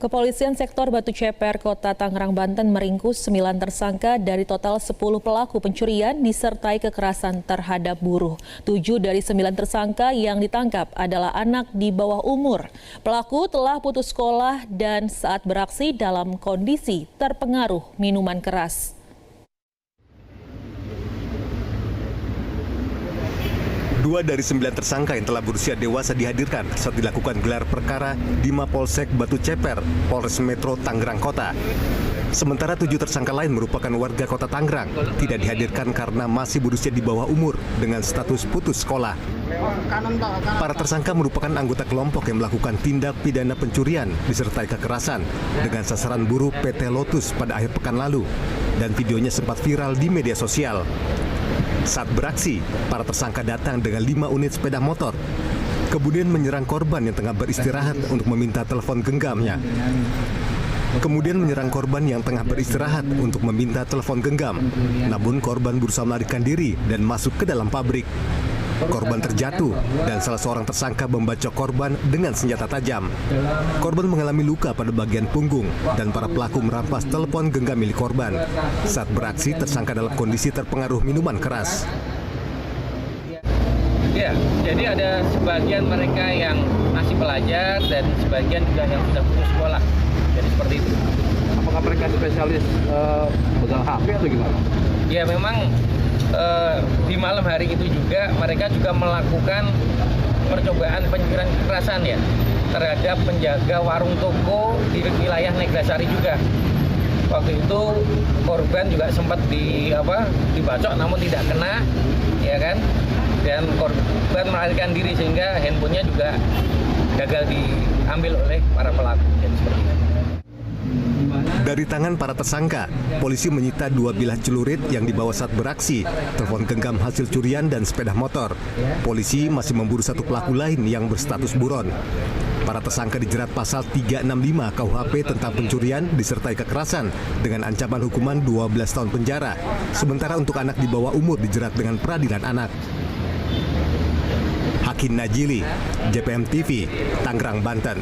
Kepolisian Sektor Batu Ceper, Kota Tangerang, Banten meringkus 9 tersangka dari total 10 pelaku pencurian disertai kekerasan terhadap buruh. 7 dari 9 tersangka yang ditangkap adalah anak di bawah umur. Pelaku telah putus sekolah dan saat beraksi dalam kondisi terpengaruh minuman keras. Dua dari 9 tersangka yang telah berusia dewasa dihadirkan saat dilakukan gelar perkara di Mapolsek Batu Ceper, Polres Metro Tangerang Kota. Sementara 7 tersangka lain merupakan warga Kota Tangerang, tidak dihadirkan karena masih berusia di bawah umur dengan status putus sekolah. Para tersangka merupakan anggota kelompok yang melakukan tindak pidana pencurian disertai kekerasan dengan sasaran buruh PT Lotus pada akhir pekan lalu, dan videonya sempat viral di media sosial. Saat beraksi, para tersangka datang dengan 5 unit sepeda motor, kemudian menyerang korban yang tengah beristirahat untuk meminta telepon genggamnya. Kemudian menyerang korban yang tengah beristirahat untuk meminta telepon genggam. Namun korban berusaha melarikan diri dan masuk ke dalam pabrik. Korban terjatuh dan salah seorang tersangka membacok korban dengan senjata tajam. Korban mengalami luka pada bagian punggung dan para pelaku merampas telepon genggam milik korban. Saat beraksi, tersangka dalam kondisi terpengaruh minuman keras. Ya, jadi ada sebagian mereka yang masih pelajar dan sebagian juga yang sudah putus sekolah. Jadi seperti itu. Apakah mereka spesialis pegang HP atau gimana? Ya memang di malam hari itu juga mereka juga melakukan percobaan pencurian kekerasan ya terhadap penjaga warung toko di wilayah Neglasari juga. Waktu itu korban juga sempat dibacok namun tidak kena, ya kan? Dan korban melarikan diri sehingga handphonenya juga gagal diambil oleh para pelaku. Jadi seperti itu. Dari tangan para tersangka, polisi menyita 2 bilah celurit yang dibawa saat beraksi, telepon genggam hasil curian dan sepeda motor. Polisi masih memburu 1 pelaku lain yang berstatus buron. Para tersangka dijerat pasal 365 KUHP tentang pencurian disertai kekerasan dengan ancaman hukuman 12 tahun penjara. Sementara untuk anak di bawah umur dijerat dengan peradilan anak. Hakim Najili, JPM TV, Tangerang, Banten.